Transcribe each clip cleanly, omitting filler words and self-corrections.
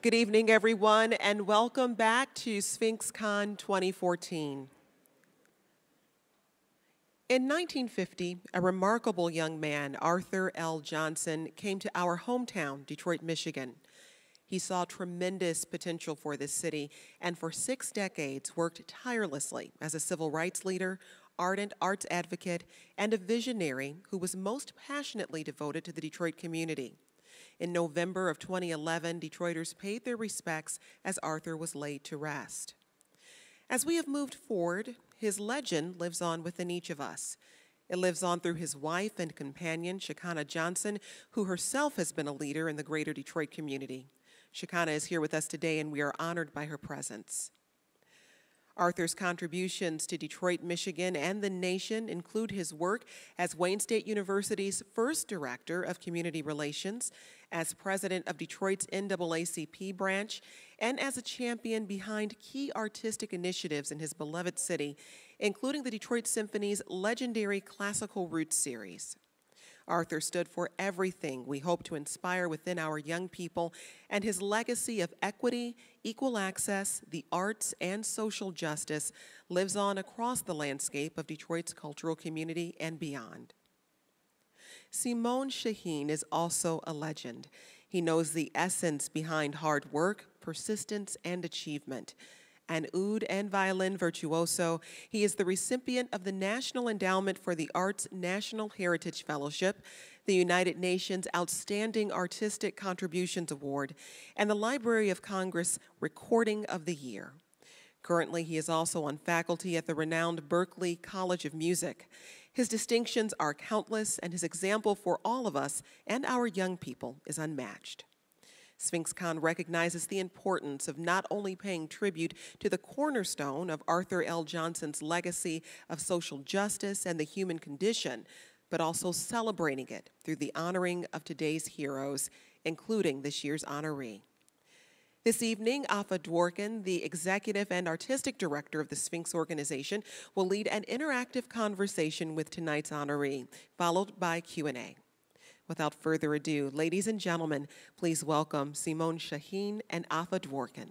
Good evening, everyone, and welcome back to SphinxCon 2014. In 1950, a remarkable young man, Arthur L. Johnson, came to our hometown, Detroit, Michigan. He saw tremendous potential for this city and for 6 decades worked tirelessly as a civil rights leader, ardent arts advocate, and a visionary who was most passionately devoted to the Detroit community. In November of 2011, Detroiters paid their respects as Arthur was laid to rest. As we have moved forward, his legend lives on within each of us. It lives on through his wife and companion, Shaheen Johnson, who herself has been a leader in the greater Detroit community. Shaheen is here with us today, and we are honored by her presence. Arthur's contributions to Detroit, Michigan, and the nation include his work as Wayne State University's first Director of Community Relations, as President of Detroit's NAACP branch, and as a champion behind key artistic initiatives in his beloved city, including the Detroit Symphony's legendary Classical Roots series. Arthur stood for everything we hope to inspire within our young people, and his legacy of equity, equal access, the arts, and social justice lives on across the landscape of Detroit's cultural community and beyond. Shaheen is also a legend. He knows the essence behind hard work, persistence, and achievement. An oud and violin virtuoso, he is the recipient of the National Endowment for the Arts National Heritage Fellowship, the United Nations Outstanding Artistic Contributions Award, and the Library of Congress Recording of the Year. Currently, he is also on faculty at the renowned Berklee College of Music. His distinctions are countless, and his example for all of us and our young people is unmatched. SphinxCon recognizes the importance of not only paying tribute to the cornerstone of Arthur L. Johnson's legacy of social justice and the human condition, but also celebrating it through the honoring of today's heroes, including this year's honoree. This evening, Afa Dworkin, the Executive and Artistic Director of the Sphinx organization, will lead an interactive conversation with tonight's honoree, followed by Q&A. Without further ado, ladies and gentlemen, please welcome Shaheen and Afa Dworkin.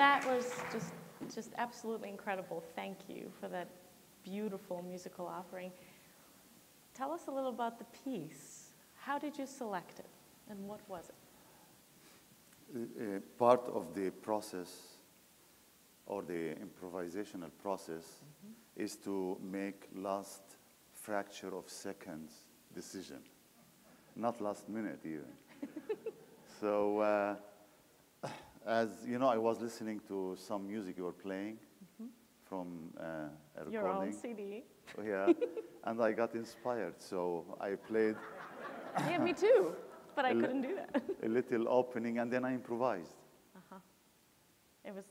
that was just absolutely incredible. Thank you for that beautiful musical offering. Tell us a little about the piece. How did you select it, and what was it? Part of the process, or the improvisational process, is to make last fracture of seconds decision, not last minute even. So, as you know, I was listening to some music you were playing from a recording. Your own CD. Yeah, and I got inspired, so I played. Yeah, me too, but I couldn't do that. A little opening, and then I improvised. It was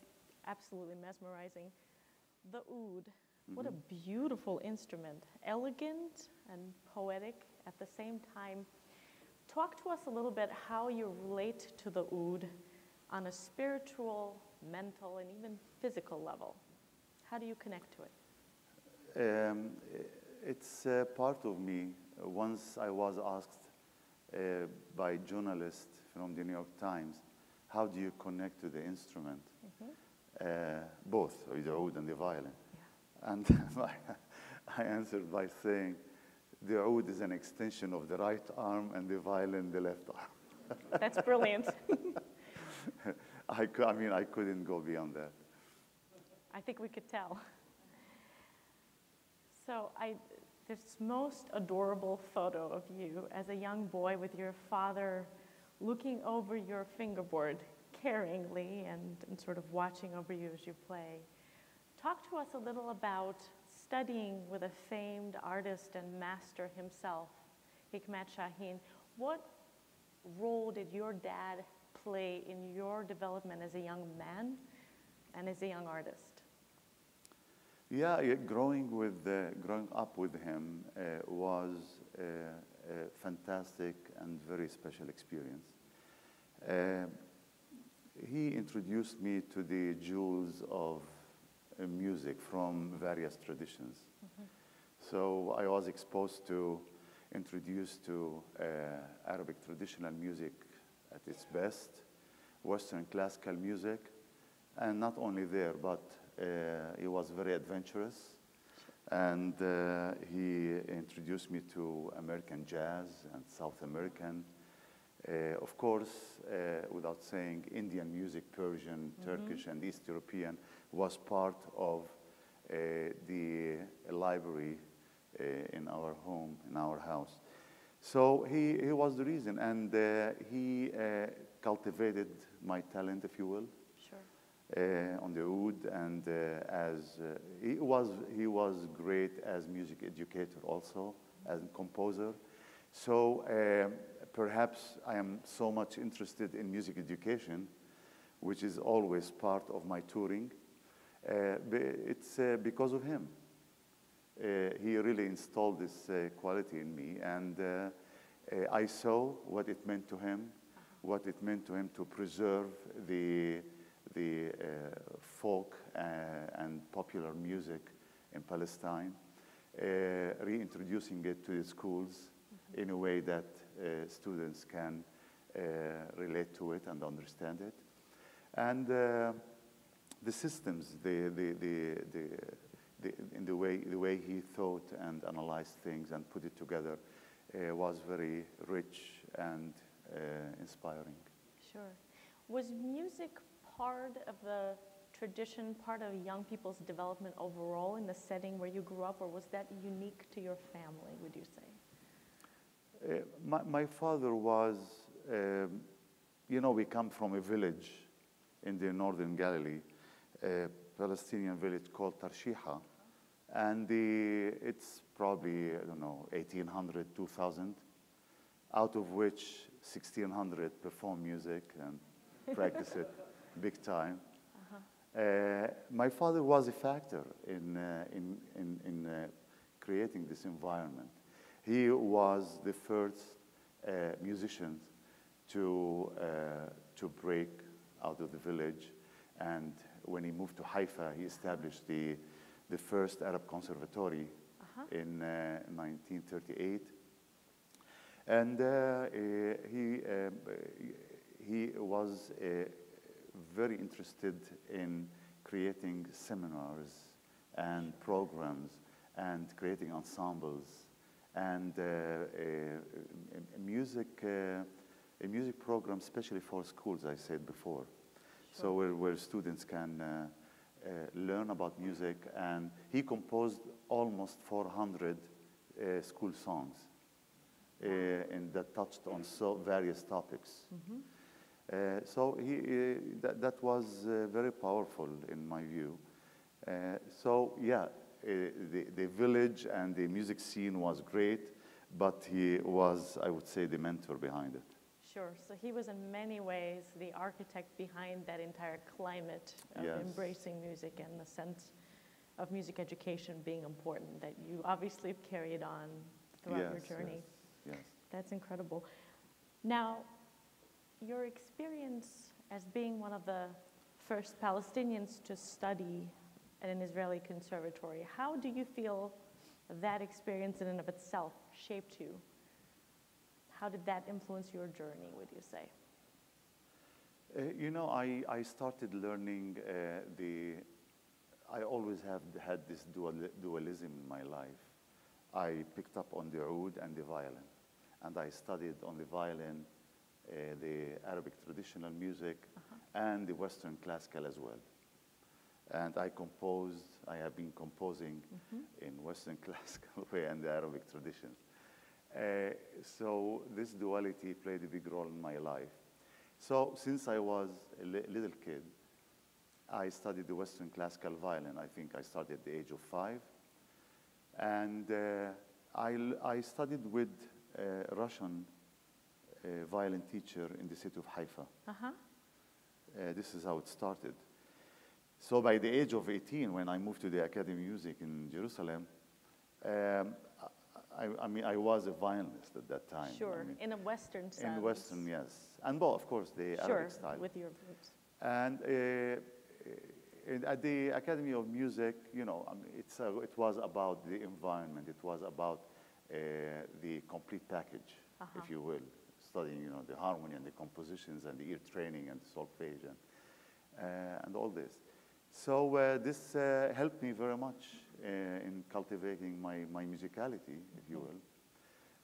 absolutely mesmerizing. The oud, what a beautiful instrument, elegant and poetic at the same time. Talk to us a little bit how you relate to the oud on a spiritual, mental, and even physical level. How do you connect to it? It's part of me. Once I was asked by journalists from the New York Times, how do you connect to the instrument? Both, the oud and the violin. Yeah. And I answered by saying, the oud is an extension of the right arm and the violin the left arm. That's brilliant. I couldn't go beyond that. I think we could tell. So this most adorable photo of you as a young boy with your father looking over your fingerboard caringly and sort of watching over you as you play. Talk to us a little about studying with a famed artist and master himself, Hikmat Shaheen. What role did your dad play in your development as a young man and as a young artist? Yeah, growing up with him was a fantastic and very special experience. He introduced me to the jewels of music from various traditions. So I was introduced to Arabic traditional music at its best, Western classical music, and not only there, but he was very adventurous, and he introduced me to American jazz and South American. Of course, without saying, Indian music, Persian, Turkish, and East European was part of the library in our home, in our house. So he was the reason, and he cultivated my talent, if you will, on the oud, and he was great as music educator also, as a composer. So perhaps I am so much interested in music education, which is always part of my touring. It's because of him. He really installed this quality in me, and I saw what it meant to him, to preserve the folk and popular music in Palestine, reintroducing it to the schools in a way that students can relate to it and understand it. And the systems, in the way he thought and analyzed things and put it together was very rich and inspiring. Sure. Was music part of the tradition, part of young people's development overall in the setting where you grew up, or was that unique to your family, would you say? My father was, we come from a village in the northern Galilee, a Palestinian village called Tarshiha, and it's probably, 1,800, 2,000, out of which 1,600 perform music and practice it big time. My father was a factor in creating this environment. He was the first musician to break out of the village, and when he moved to Haifa, he established the first Arab Conservatory in 1938. And he was very interested in creating seminars and programs and creating ensembles and a music program, especially for schools, I said before. Sure. So where students can learn about music. And he composed almost 400 school songs that touched on various topics. So that was very powerful in my view. So yeah, the village and the music scene was great, but he was, I would say, the mentor behind it. Sure. So he was in many ways the architect behind that entire climate of embracing music and the sense of music education being important that you obviously have carried on throughout your journey. Yes. That's incredible. Now, your experience as being one of the first Palestinians to study at an Israeli conservatory, how do you feel that experience in and of itself shaped you? How did that influence your journey, would you say? You know, I started learning I always have had this dualism in my life. I picked up on the oud and the violin. And I studied on the violin the Arabic traditional music and the Western classical as well. And I have been composing in Western classical way and the Arabic tradition. So this duality played a big role in my life. So since I was a little kid, I studied the Western classical violin. I think I started at the age of 5. And I studied with a Russian violin teacher in the city of Haifa. This is how it started. So by the age of 18, when I moved to the Academy of Music in Jerusalem, I mean, I was a violinist at that time. Sure, I mean, in a Western sense. In Western, yes. And well, of course, the Arabic style. With your groups. And at the Academy of Music, you know, I mean, it was about the environment. It was about the complete package, if you will, studying, you know, the harmony and the compositions and the ear training and the solfege and all this. So this helped me very much in cultivating my musicality, if you will.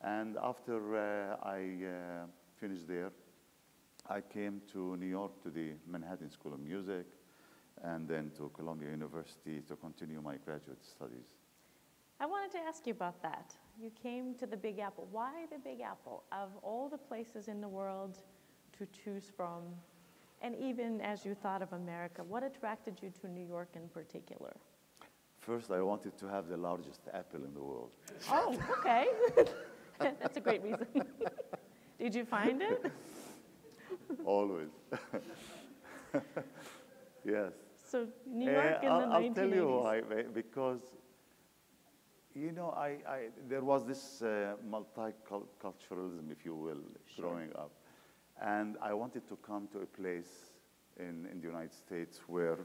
And after I finished there, I came to New York to the Manhattan School of Music and then to Columbia University to continue my graduate studies. I wanted to ask you about that. You came to the Big Apple. Why the Big Apple? Of all the places in the world to choose from, and even as you thought of America, what attracted you to New York in particular? First, I wanted to have the largest apple in the world. Oh, okay. That's a great reason. Did you find it? Always. Yes. So New York in the 1980s. I'll tell you why, because, you know, there was this multiculturalism, if you will, growing up. And I wanted to come to a place in the United States where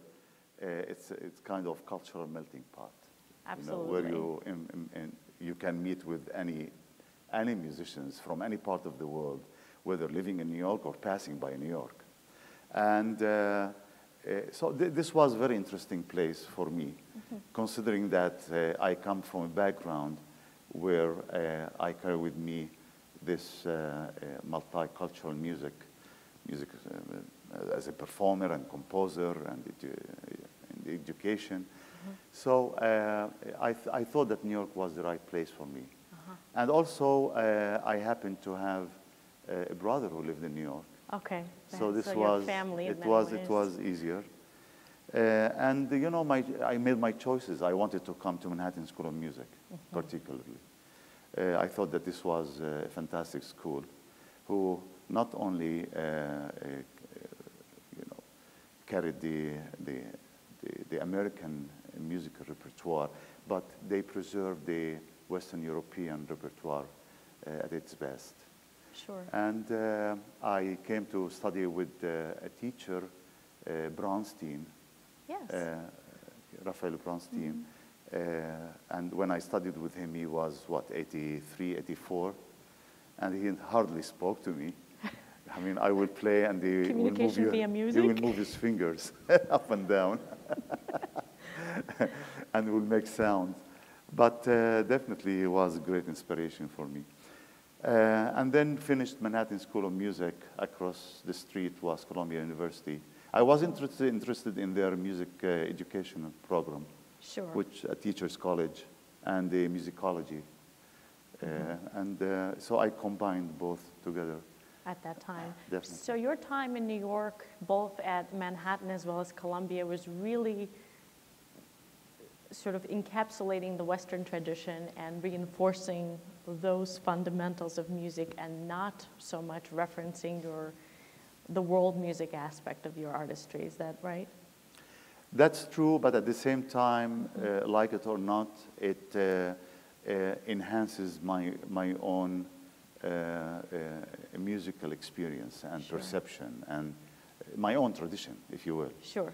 it's kind of cultural melting pot. Absolutely. You know, where you can meet with any musicians from any part of the world, whether living in New York or passing by New York. And so this was a very interesting place for me, considering that I come from a background where I carry with me this multicultural music as a performer and composer and in education. So I thought that New York was the right place for me. And also, I happened to have a brother who lived in New York. Okay. So this so was your family it was easier. And you know, I made my choices. I wanted to come to Manhattan School of Music, particularly. I thought that this was a fantastic school, who not only you know, carried the American musical repertoire, but they preserved the Western European repertoire at its best. Sure. And I came to study with a teacher, Bronstein. Yes. Raphael Bronstein. And when I studied with him, he was, what, 83, 84? And he hardly spoke to me. I mean, I will play and he will Communication via music? He will move his fingers up and down and will make sounds. But definitely it was a great inspiration for me. And then finished Manhattan School of Music. Across the street was Columbia University. I was interested in their music education program, Sure. which a teacher's college and the musicology. And so I combined both together. At that time. Definitely. So your time in New York, both at Manhattan as well as Columbia, was really sort of encapsulating the Western tradition and reinforcing those fundamentals of music and not so much referencing the world music aspect of your artistry. Is that right? That's true, but at the same time, like it or not, it enhances my own musical experience and Sure. perception and my own tradition, if you will. Sure.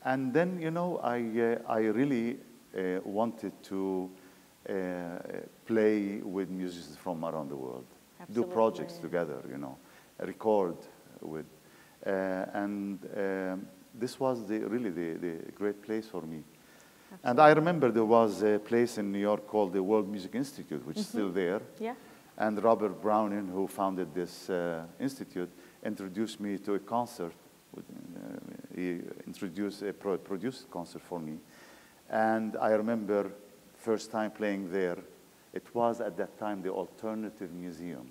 And then, you know, I really wanted to play with musicians from around the world, Absolutely. do projects together, you know, record with, and this was really the great place for me. And I remember there was a place in New York called the World Music Institute, which is still there. Yeah. And Robert Browning, who founded this institute, introduced me to a concert. He produced a concert for me. And I remember first time playing there. It was at that time the Alternative Museum.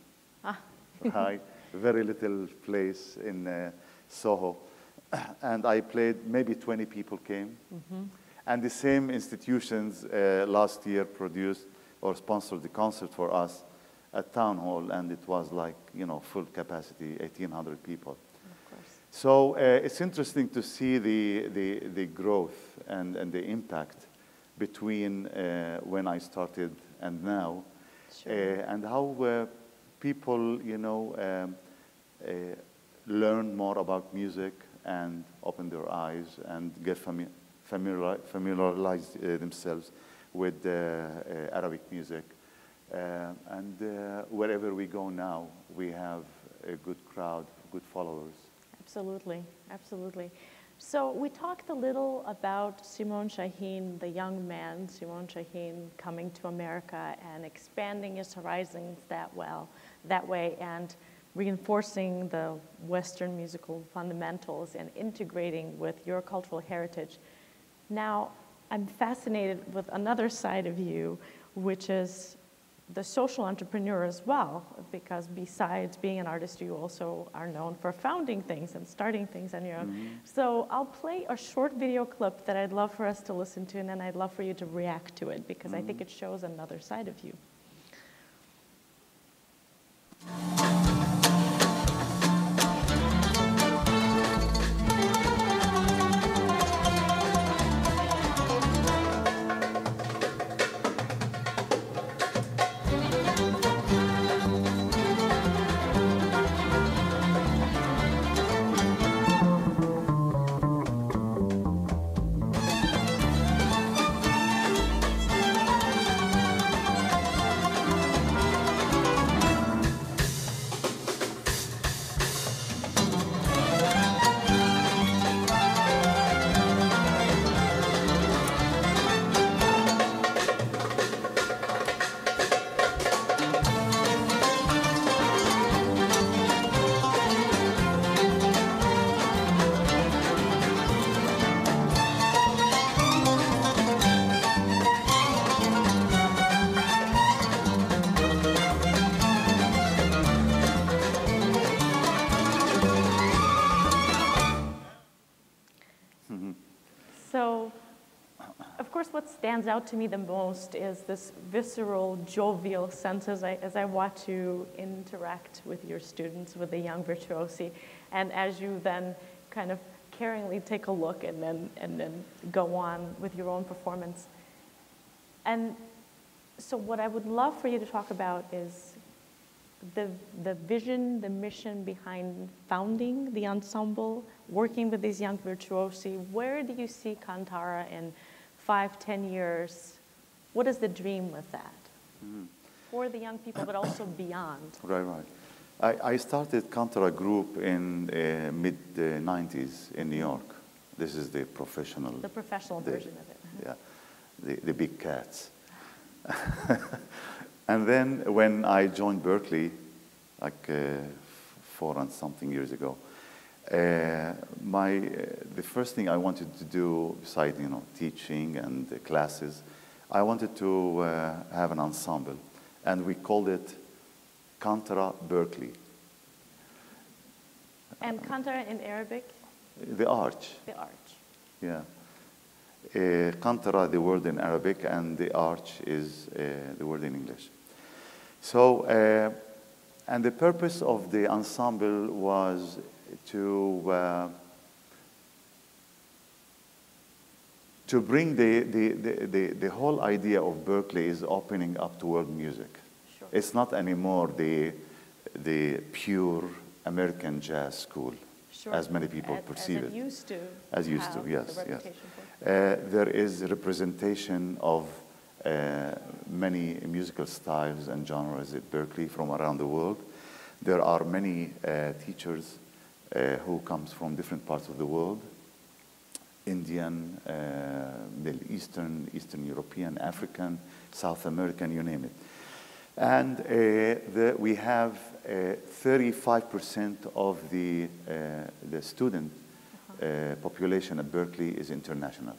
Right? Very little place in Soho. And I played, maybe 20 people came. And the same institutions last year produced or sponsored the concert for us at Town Hall, and it was like, you know, full capacity, 1,800 people. Of course. So it's interesting to see the growth and the impact between when I started and now, Sure. and how people, you know, learn more about music and open their eyes and get familiarize themselves with Arabic music. And wherever we go now, we have a good crowd, good followers. Absolutely, absolutely. So we talked a little about Simon Shaheen, the young man, Simon Shaheen, coming to America and expanding his horizons that way, and reinforcing the Western musical fundamentals and integrating with your cultural heritage. Now, I'm fascinated with another side of you, which is the social entrepreneur as well, because besides being an artist, you also are known for founding things and starting things on your own. So I'll play a short video clip that I'd love for us to listen to, and then I'd love for you to react to it, because I think it shows another side of you. So, of course, what stands out to me the most is this visceral, jovial sense as I watch you interact with your students, with the young virtuosi, and as you then kind of caringly take a look and then go on with your own performance. And so what I would love for you to talk about is the vision, the mission behind founding the ensemble, working with these young virtuosi. Where do you see Canara in 5, 10 years? What is the dream with that? for the young people, but also beyond. Right, right. I started Canara group in mid-90s in New York. This is the professional. The professional version of it. Yeah, the big cats. And then when I joined Berklee, like 4 and something years ago, the first thing I wanted to do, besides teaching and the classes, I wanted to have an ensemble, and we called it Canara Berklee. And Canara in Arabic? The arch. The arch. Yeah. Canara, the word in Arabic, and the arch is the word in English. So, and the purpose of the ensemble was to bring the whole idea of Berklee is opening up to world music. Sure. It's not anymore the pure American jazz school, Sure. as many people perceive as it. Used to. As used to, have yes, the yes. reputation for. There is representation of many musical styles and genres at Berklee from around the world. There are many teachers who comes from different parts of the world: Indian, Middle Eastern, Eastern European, African, South American, you name it. And we have 35% of the student population at Berklee is international.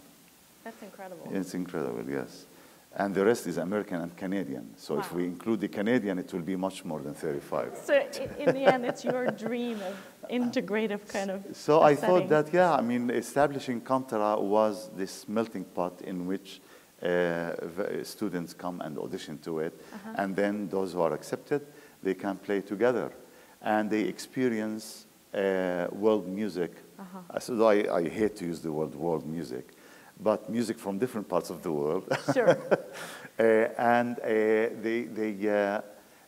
That's incredible. It's incredible, yes. And the rest is American and Canadian. So if Wow. we include the Canadian, it will be much more than 35. So in the end, it's your dream of integrative kind of So I setting. thought that, yeah, I mean, establishing Canara was this melting pot in which students come and audition to it. And then those who are accepted, they can play together. And they experience world music. So I hate to use the word world music, but music from different parts of the world. Sure. And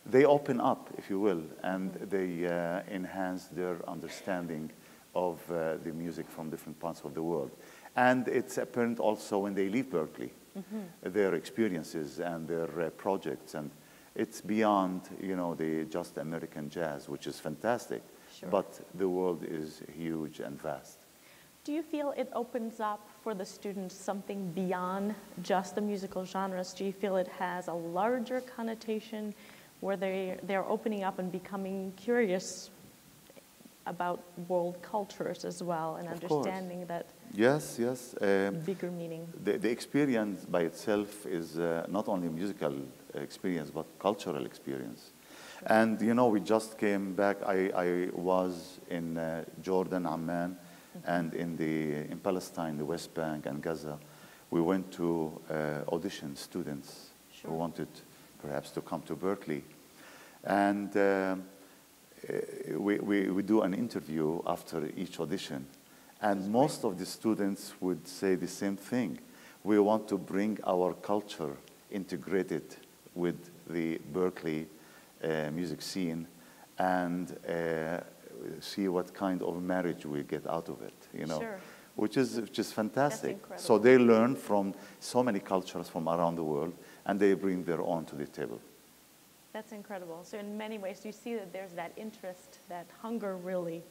they open up, if you will, and they enhance their understanding of the music from different parts of the world. And it's apparent also when they leave Berklee, their experiences and their projects, and it's beyond, the just American jazz, which is fantastic, Sure. but the world is huge and vast. Do you feel it opens up for the students something beyond just the musical genres? Do you feel it has a larger connotation where they're opening up and becoming curious about world cultures as well and Of course. understanding that Yes, yes. bigger meaning? The experience by itself is not only musical experience, but cultural experience. Sure. And, we just came back. I was in Jordan, Amman, and in Palestine, the West Bank and Gaza. We went to audition students Sure. who wanted perhaps to come to Berklee. And we do an interview after each audition. And most of the students would say the same thing. We want to bring our culture integrated with the Berklee music scene and see what kind of marriage we get out of it, Sure. which is fantastic. incredible. So they learn from so many cultures from around the world, and they bring their own to the table. That's incredible. So in many ways, you see that there's that interest, that hunger really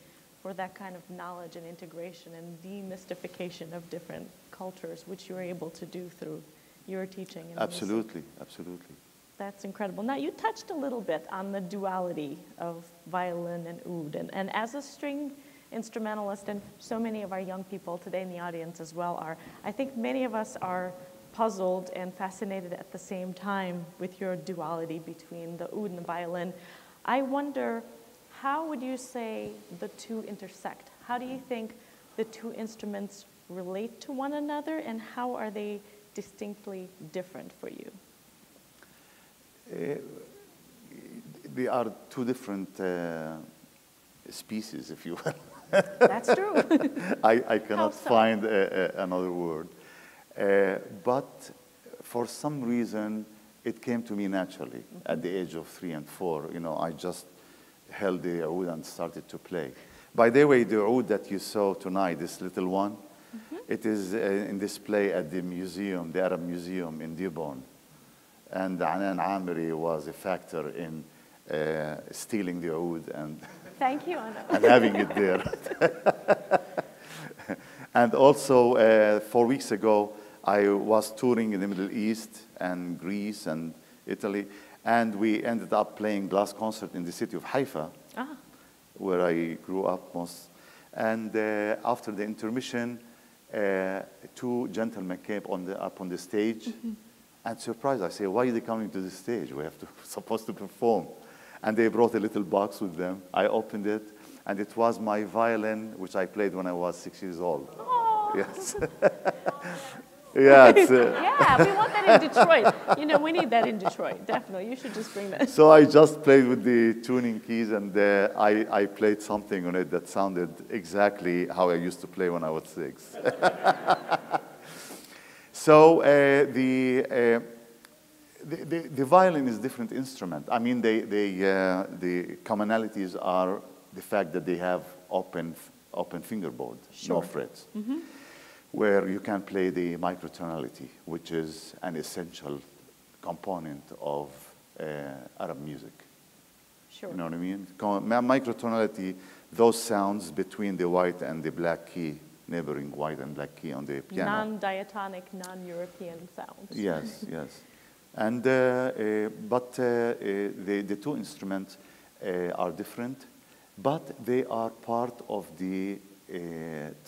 for that kind of knowledge and integration and demystification of different cultures, which you're able to do through your teaching. And Absolutely, absolutely. That's incredible. Now, you touched a little bit on the duality of violin and oud. And as a string instrumentalist, and so many of our young people today in the audience as well are, I think many of us are puzzled and fascinated at the same time with your duality between the oud and the violin. I wonder, how would you say the two intersect? How do you think the two instruments relate to one another, and how are they distinctly different for you? They are two different species, if you will. That's true. I cannot so? find another word. But for some reason, it came to me naturally. At the age of 3 and 4, I just held the oud and started to play. By the way, the oud that you saw tonight, this little one, it is in display at the museum, the Arab Museum in Dearborn. And Anan Amiri was a factor in stealing the oud and, Thank you, Anna. and having it there. And also, 4 weeks ago, I was touring in the Middle East and Greece and Italy, and we ended up playing glass concert in the city of Haifa, where I grew up most. And after the intermission, two gentlemen came up on the stage, and surprised, I say, why are they coming to the stage? We have to supposed to perform. And they brought a little box with them. I opened it, and it was my violin, which I played when I was 6 years old. Oh. Yes. Yeah, it's, yeah, we want that in Detroit. You know, we need that in Detroit, definitely. You should just bring that. So I just played with the tuning keys, and I played something on it that sounded exactly how I used to play when I was 6. So the violin is a different instrument. I mean, the commonalities are the fact that they have open fingerboard, no frets. Where you can play the microtonality, which is an essential component of Arab music. Sure. You know what I mean? Microtonality, those sounds between the white and the black key, neighboring white and black key on the piano. Non-diatonic, non-European sounds. Yes, yes. And, but the two instruments are different, but they are part of the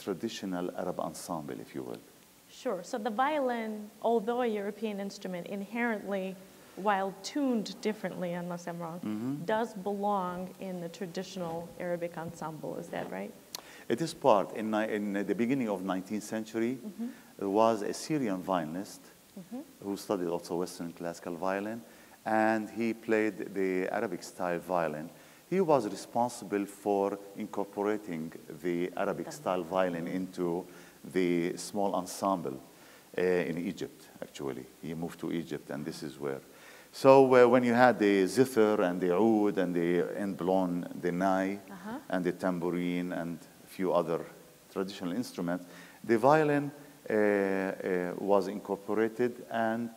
traditional Arab ensemble, if you will. Sure. So the violin, although a European instrument, inherently, while tuned differently, unless I'm wrong, does belong in the traditional Arabic ensemble. Is that right? It is part. In the beginning of 19th century, there was a Syrian violinist who studied also Western classical violin, and he played the Arabic-style violin. He was responsible for incorporating the Arabic-style violin into the small ensemble in Egypt, actually. He moved to Egypt, and this is where. So when you had the zither and the oud and the end-blown, the nai, and the tambourine and a few other traditional instruments, the violin was incorporated, and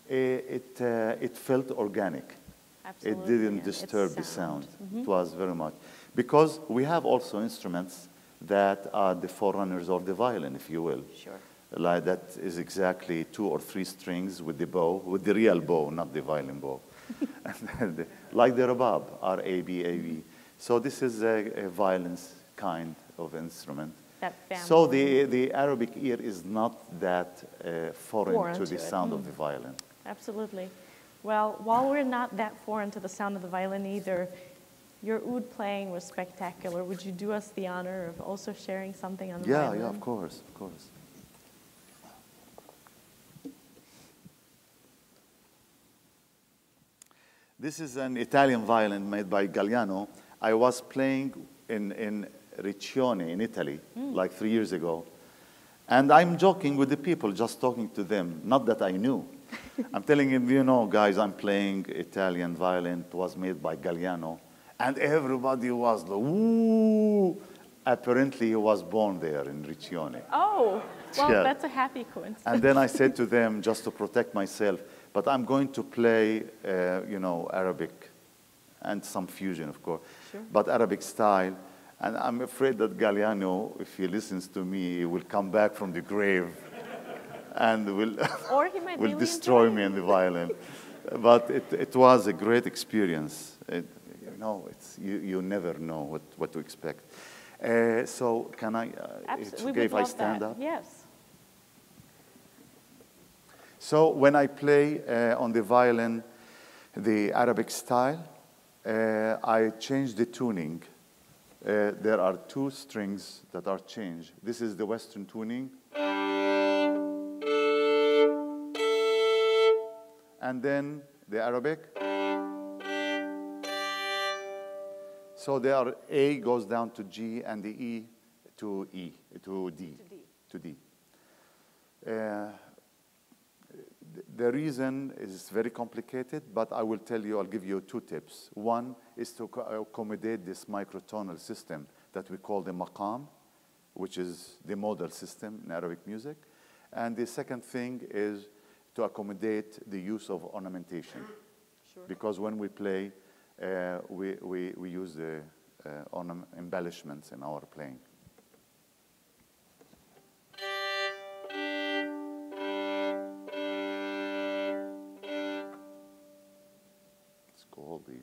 it felt organic. Absolutely. It didn't disturb the sound. It was very much. Because we have also instruments that are the forerunners of the violin, if you will. Sure. Like that is exactly 2 or 3 strings with the bow, with the real bow, not the violin bow. Like the rabab, R-A-B-A-B. So this is a violence kind of instrument. That family. So the Arabic ear is not that foreign to the sound of the violin. Absolutely. Well, while we're not that foreign to the sound of the violin either, your oud playing was spectacular. Would you do us the honor of also sharing something on the violin? Yeah, of course, of course. This is an Italian violin made by Galliano. I was playing in Riccione in Italy like 3 years ago. And I'm joking with the people, just talking to them, not that I knew. I'm telling him, you know, guys, I'm playing Italian violin. It was made by Galliano. And everybody was like, woo! Apparently, he was born there in Riccione. Oh, well, Yeah. that's a happy coincidence. And then I said to them, just to protect myself, but I'm going to play, you know, Arabic and some fusion, of course, but Arabic style. And I'm afraid that Galliano, if he listens to me, he will come back from the grave and will, Or he might will really destroy enjoy me in the violin. But it was a great experience. You know, you never know what to expect. So can I, it's okay if I stand up? Yes. So when I play on the violin, the Arabic style, I change the tuning. There are 2 strings that are changed. This is the Western tuning. And then the Arabic. So there A goes down to G and the E to D. To D. The reason is very complicated, but I will tell you, I'll give you 2 tips. One is to accommodate this microtonal system that we call the maqam, which is the modal system in Arabic music. And the second thing is to accommodate the use of ornamentation. Sure. Because when we play, we use the embellishments in our playing. It's called the...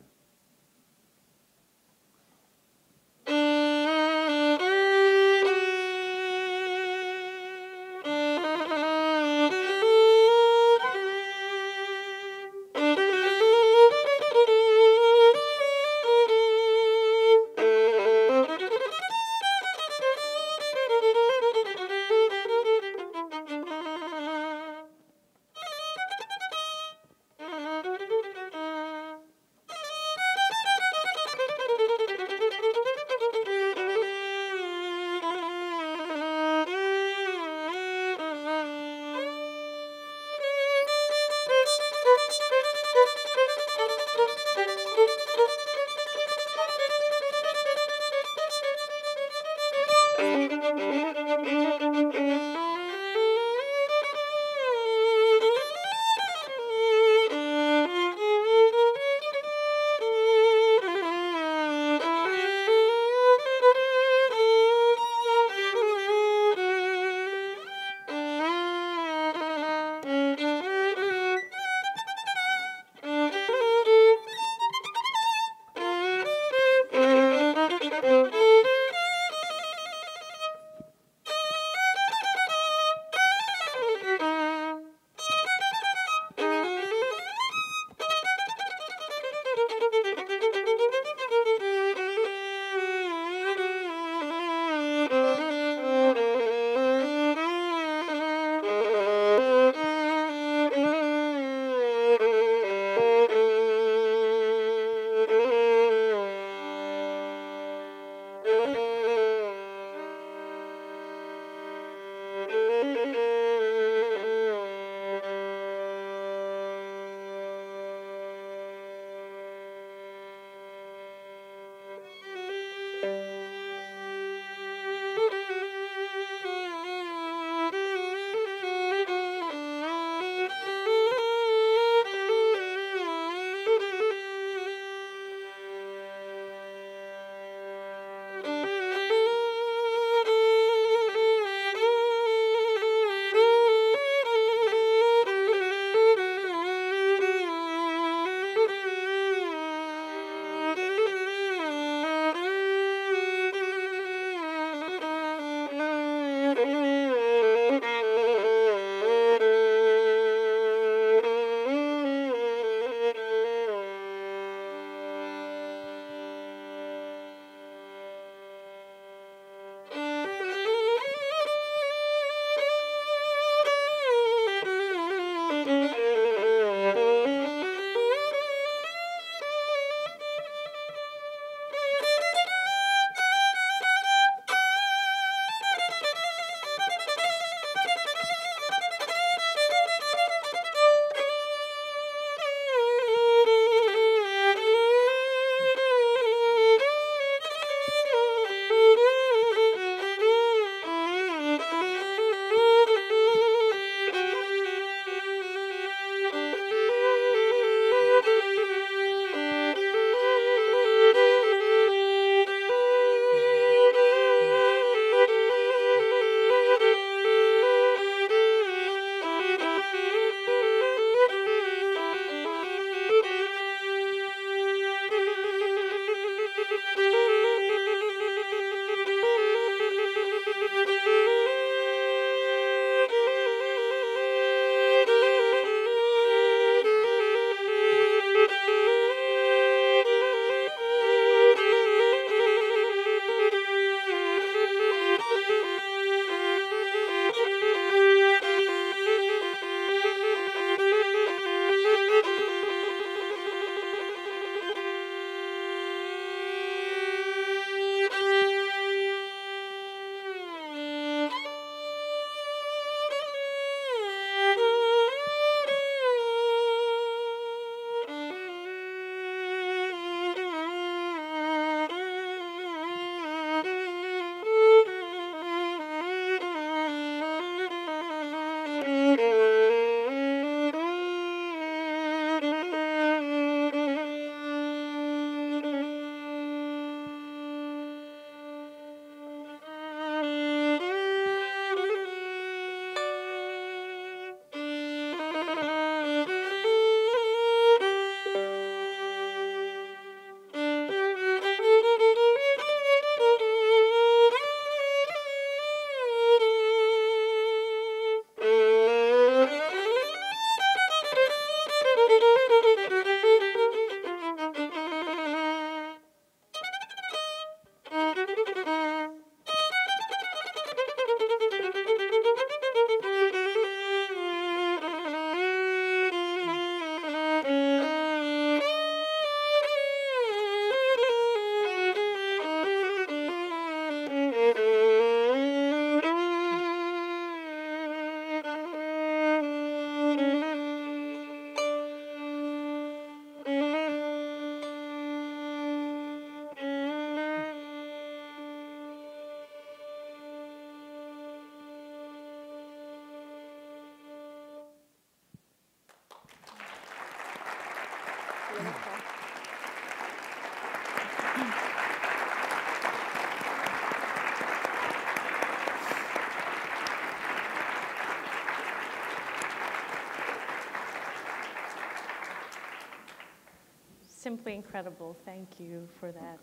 Simply incredible. Thank you for that.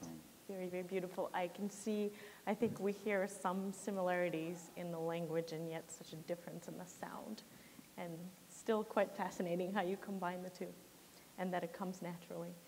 Very, very beautiful. I can see, I think we hear some similarities in the language and yet such a difference in the sound. And still quite fascinating how you combine the two and that it comes naturally.